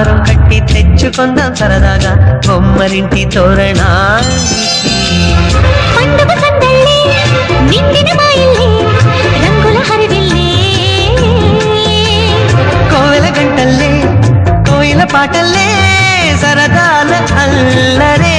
దారం కట్టి తెచ్చుకుందాం సరదాగా బొమ్మరింటి తోరణానికి. పండుగ సందళ్ళే నిండిన మా ఇల్లే రంగుల హరివిల్లే. కోవెల గంటల్లే కోయిల పాటల్లే సరదాల అల్లరే.